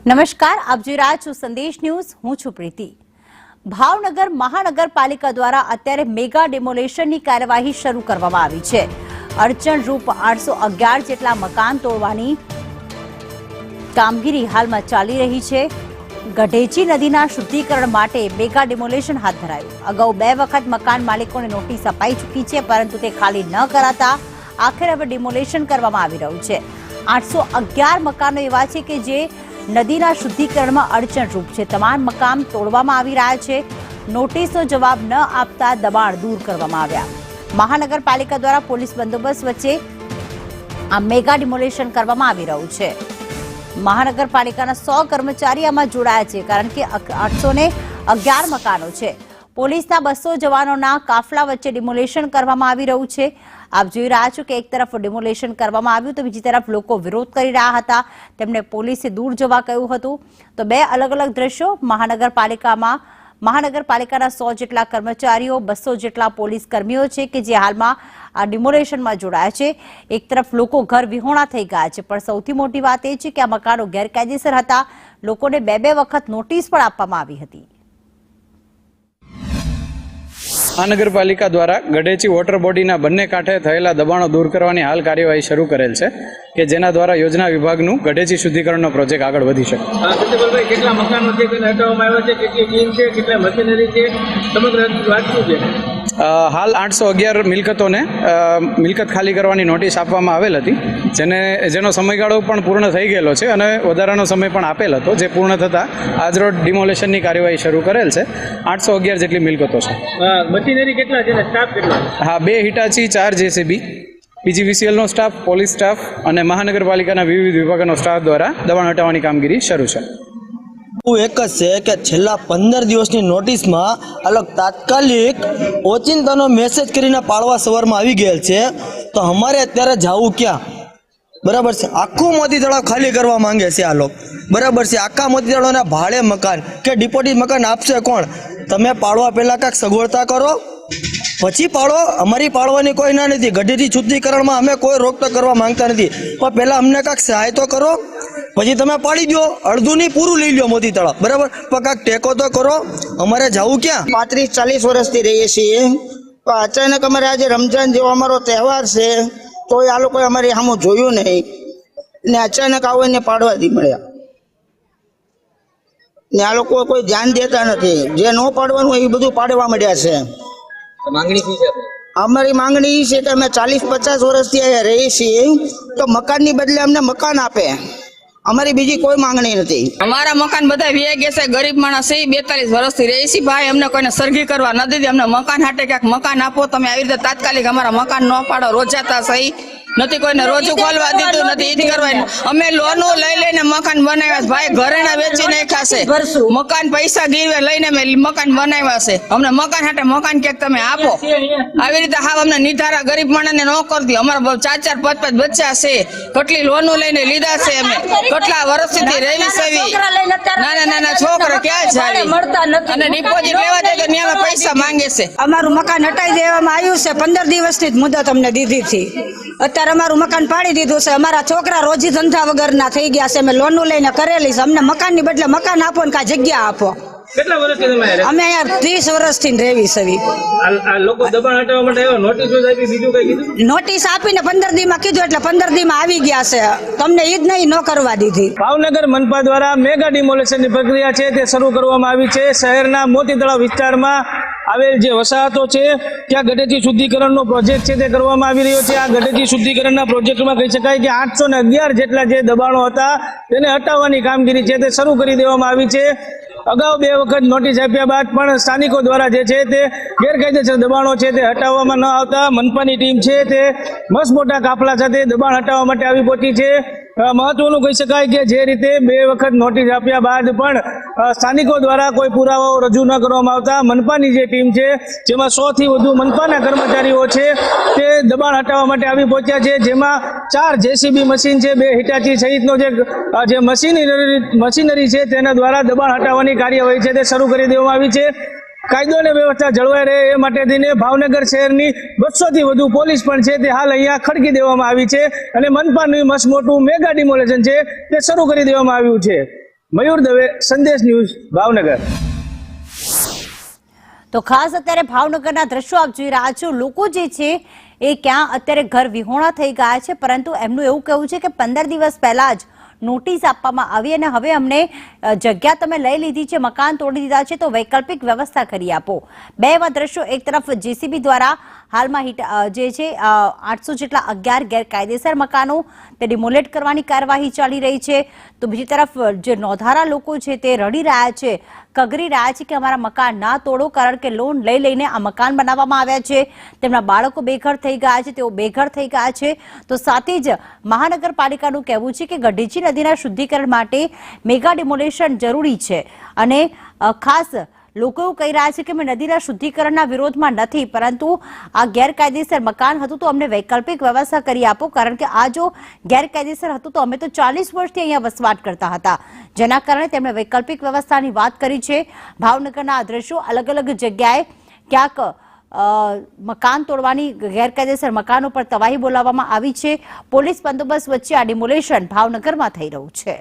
નમસ્કાર, આપ જોઈ રહ્યા છો સંદેશ ન્યૂઝ. હું છું પ્રીતિ. ભાવનગર મહાનગરપાલિકા દ્વારા અત્યારે મેગા ડિમોલેશનની કાર્યવાહી શરૂ કરવામાં આવી છે. અડચણરૂપ 811 જેટલા મકાન તોડવાની કામગીરી હાલમાં ચાલી રહી છે. ગઢેચી નદીના શુદ્ધિકરણ માટે મેગા ડિમોલેશન હાથ ધરાયું. અગાઉ 2 વખત મકાન માલિકોને નોટિસ અપાઈ ચૂકી છે, પરંતુ તે ખાલી ન કરાતા આખરે હવે ડિમોલેશન કરવામાં આવી રહ્યું છે. 811 મકાનો એવા છે કે જે નદીના શુદ્ધિકરણમાં અડચણરૂપ છે. તમામ મકાન તોડવામાં આવી રહ્યા છે. નોટિસનો જવાબ ન આપતા દબાણ દૂર કરવામાં આવ્યા. મહાનગરપાલિકા દ્વારા પોલીસ બંદોબસ્ત વચ્ચે આ મેગા ડિમોલેશન કરવામાં આવી રહ્યું છે. મહાનગરપાલિકાના 100 કર્મચારી આમાં જોડાયા છે, કારણ કે 811 મકાનો છે. પોલીસના 200 જવાનોના કાફલા વચ્ચે ડિમોલેશન કરવામાં આવી રહ્યું છે. આપ જોઈ રહ્યા છો કે એક તરફ ડિમોલેશન કરવામાં આવ્યું તો બીજી તરફ લોકો વિરોધ કરી રહ્યા હતા. તેમને પોલીસે દૂર જવા કહ્યું હતું. તો 2 અલગ અલગ દ્રશ્યો. મહાનગરપાલિકાના 100 જેટલા કર્મચારીઓ, 200 જેટલા પોલીસ કર્મીઓ છે કે જે હાલમાં આ ડિમોલેશનમાં જોડાયા છે. એક તરફ લોકો ઘર વિહોણા થઈ ગયા છે, પણ સૌથી મોટી વાત એ છે કે આ મકાનો ગેરકાયદેસર હતા. લોકોને 2 વખત નોટિસ પણ આપવામાં આવી હતી. મહાનગરપાલિકા દ્વારા ગઢેચી વોટર બોડીના બંને કાંઠે થયેલા દબાણો દૂર કરવાની હાલ કાર્યવાહી શરૂ કરેલ છે, કે જેના દ્વારા યોજના વિભાગનું ગઢેચી શુદ્ધિકરણનો પ્રોજેક્ટ આગળ વધી શકે. કેટલા મકાનો છે, કેટલા હટાવવામાં આવ્યા છે, કેટલી ટીમ છે, કેટલા મશીનરી છે, સમગ્ર વાત શું છે? હાલ 811 મિલકતોને મિલકત ખાલી કરવાની નોટિસ આપવામાં આવેલ હતી, જેનો સમયગાળો પણ પૂર્ણ થઈ ગયેલો છે અને વધારાનો સમય પણ આપેલ હતો, જે પૂર્ણ થતાં આજરોજ ડિમોલેશનની કાર્યવાહી શરૂ કરેલ છે. 811 જેટલી મિલકતો છે. મશીનરી કેટલા છે, સ્ટાફ કેટલા? હા, 2 હિટાચી, 4 જેસીબી, પીજીવીસીએલનો સ્ટાફ, પોલીસ સ્ટાફ અને મહાનગરપાલિકાના વિવિધ વિભાગોનો સ્ટાફ દ્વારા દબાણ હટાવવાની કામગીરી શરૂ છે. એક જ છે કે છેલ્લા 15 દિવસની નોટિસમાં અલગ તાત્કાલિક ઓચિંતાનો મેસેજ કરીને પાડવા સવારમાં આવી ગયેલ છે. તો અમારે અત્યારે જવું ક્યાં? બરાબર છે, આખું મોતી તળાવ ખાલી કરવા માંગે છે આ લોકો. બરાબર છે, આખા મોતી તળાવના ભાડે મકાન કે ડિપોઝિટ મકાન આપશે કોણ? તમે પાડવા પહેલાં કાંઈક સગવડતા કરો, પછી પાડો. અમારી પાડવાની કોઈ ના નથી. ગઢેચી શુદ્ધિકરણમાં અમે કોઈ રોકટોક કરવા માંગતા નથી, પણ પહેલાં અમને કાંઈક સહાય તો કરો, પછી તમે પાડી દો. અડધું નહીં, પૂરું લઈ લો મોતી તળાવ. બરાબર, પણ કાંઈક ટેકો તો કરો. અમારે જવું ક્યાં? 35-40 વર્ષથી રહીએ છીએ, તો અચાનક અમારે આજે રમજાન જેવો અમારો તહેવાર છે, તો આ લોકોએ અમારી સામું જોયું નહીં ને અચાનક આવીને પાડવાથી મળ્યા ને આ લોકો કોઈ ધ્યાન દેતા નથી. જે ન પાડવાનું હોય એ બધું પાડવા મળ્યા છે. અમારી માંગણી એ છે કે અમે 40-50 વર્ષથી અહીંયા રહીએ છીએ, તો મકાનની બદલે અમને મકાન આપે. અમારી બીજી કોઈ માંગણી નથી. અમારા મકાન બધા વે ગયા છે. ગરીબ માણસ 42 વર્ષથી રહી છે ભાઈ. અમને કોઈને સરગી કરવા ન દીધી. અમને મકાન હાટે ક્યાંક મકાન આપો તમે. આવી રીતે તાત્કાલિક અમારા મકાન ન પાડો. રોજાતા સહી નથી, કોઈને રોજુ ખોલવા દીધું નથી, ઈજ કરવા. અમે લોનો લઈને મકાન બનાવ્યા છે ભાઈ. ઘરેણા વેચી નાખ્યા છે, મકાન પૈસા ગીરવે લઈને અમે મકાન બનાવ્યા છે. અમને મકાન હાટે મકાન ક્યાંક તમે આપો. આવી રીતે હાવ અમને નિધારા ગરીબ માણસને ન કરતી. અમારા 4-4, 5-5 બચ્ચા છે. કેટલી લોનો લઈને લીધા છે અમે. કેટલા વર્ષથી રહેવી સેવી. નાના છોકરા ક્યાં જાય અને ડિપોઝિટ લેવા જાય તો ત્યાં પૈસા માંગે છે. અમારું મકાન હટાવી દેવામાં આવ્યું છે. 15 દિવસની જ મુદત અમને દીધી હતી. અત્યારે અમારું મકાન પાડી દીધું છે. અમારા છોકરા રોજી ધંધા વગરના થઈ ગયા છે. અમે લોન લઈને કરેલી છે. અમને મકાનની બદલે મકાન આપો ને કાંઈ જગ્યા આપો. કેટલા વર્ષથી તમે અમે અહીંયા 30 વર્ષથી રહેવી છે. આ લોકો દબાણ હટાવવા માટે આવ્યા, નોટિસ આપી, બીજું કઈ કીધું? નોટિસ આપીને 15 દીમાં કીધું, એટલે 15 દીમાં આવી ગયા છે. તમને ઈ જ નહીં, ન કરવા દીધી. ભાવનગર મનપા દ્વારા મેગા ડિમોલેશનની પ્રક્રિયા છે તે શરૂ કરવામાં આવી છે. શહેરના મોતી તળાવ વિસ્તારમાં આવેલ જે વસાહતો છે ત્યાં ગઢેચી શુદ્ધિકરણનો પ્રોજેક્ટ છે તે કરવામાં આવી રહ્યો છે. આ ગઢેચી શુદ્ધિકરણના પ્રોજેક્ટમાં કહી શકાય કે 811 જેટલા જે દબાણો હતા તેને હટાવવાની કામગીરી છે તે શરૂ કરી દેવામાં આવી છે. અગાઉ 2 વખત નોટિસ આપ્યા બાદ પણ સ્થાનિકો દ્વારા જે છે તે ગેરકાયદેસર દબાણો છે તે હટાવવામાં ન આવતા મનપાની ટીમ છે તે મસ્ત મોટા કાફલા સાથે દબાણ હટાવવા માટે આવી પહોંચી છે. મહત્વનું કહી શકાય કે જે રીતે 2 વખત નોટિસ આપ્યા બાદ પણ સ્થાનિકો દ્વારા કોઈ પુરાવાઓ રજૂ ન કરવામાં આવતા મનપાની જે ટીમ છે, જેમાં 100 થી વધુ મનપાના કર્મચારીઓ છે તે દબાણ હટાવવા માટે આવી પહોંચ્યા છે. જેમાં 4 જેસીબી મશીન છે, 2 હિટાચી સહિતનો જે મશીનરી છે તેના દ્વારા દબાણ હટાવવાની કાર્યવાહી છે તે શરૂ કરી દેવામાં આવી છે. કાયદો અને વ્યવસ્થા જળવાઈ રહે એ માટે થઈને ભાવનગર શહેરની 200 થી વધુ પોલીસ પણ છે તે હાલ અહીંયા ખડકી દેવામાં આવી છે અને મનપાનું મસ્ત મોટું મેગા ડિમોલેશન છે તે શરૂ કરી દેવામાં આવ્યું છે. મયુર દવે, સંદેશ ન્યૂઝ, ભાવનગર. તો ખાસ અત્યારે ભાવનગરના દ્રશ્યો આપ જોઈ રહ્યા છો. લોકો જે છે એ ક્યાં અત્યારે ઘર વિહોણા થઈ ગયા છે, પરંતુ એમનું એવું કહેવું છે કે 15 દિવસ પહેલા જ નોટિસ આપવામાં આવી અને હવે અમને જગ્યા તમે લઈ લીધી છે, મકાન તોડી દીધા છે, તો વૈકલ્પિક વ્યવસ્થા કરી આપો. બે એવા દ્રશ્યો, એક તરફ જેસીબી દ્વારા હાલમાં જે છે 800 જેટલા 11 ગેરકાયદેસર મકાનો તે ડિમોલેટ કરવાની કાર્યવાહી ચાલી રહી છે, તો બીજી તરફ જે નોંધારા લોકો છે તે રડી રહ્યા છે, કગરી રહ્યા છે કે અમારા મકાન ના તોડો, કારણ કે લોન લઈ લઈને આ મકાન બનાવવામાં આવ્યા છે, તેમના બાળકો બેઘર થઈ ગયા છે, તેઓ બેઘર થઈ ગયા છે. તો સાથે જ મહાનગરપાલિકાનું કહેવું છે કે ગઢેચી નદીના શુદ્ધિકરણ માટે મેગા ડિમોલેશન જરૂરી છે અને ખાસ લોકો એવું કહી રહ્યા છે કે અમે નદીના શુદ્ધિકરણના વિરોધમાં નથી, પરંતુ આ ગેરકાયદેસર મકાન હતું તો અમને વૈકલ્પિક વ્યવસ્થા કરી આપો, કારણ કે આ જો ગેરકાયદેસર હતું તો અમે તો 40 વર્ષથી અહીંયા વસવાટ કરતા હતા, જેના કારણે તેમણે વૈકલ્પિક વ્યવસ્થાની વાત કરી છે. ભાવનગરના આ દ્રશ્યો અલગ અલગ જગ્યાએ ક્યાંક મકાન તોડવાની ગેરકાયદેસર મકાનો પર તવાહી બોલાવવામાં આવી છે. પોલીસ બંદોબસ્ત વચ્ચે આ ડિમોલેશન ભાવનગરમાં થઈ રહ્યું છે.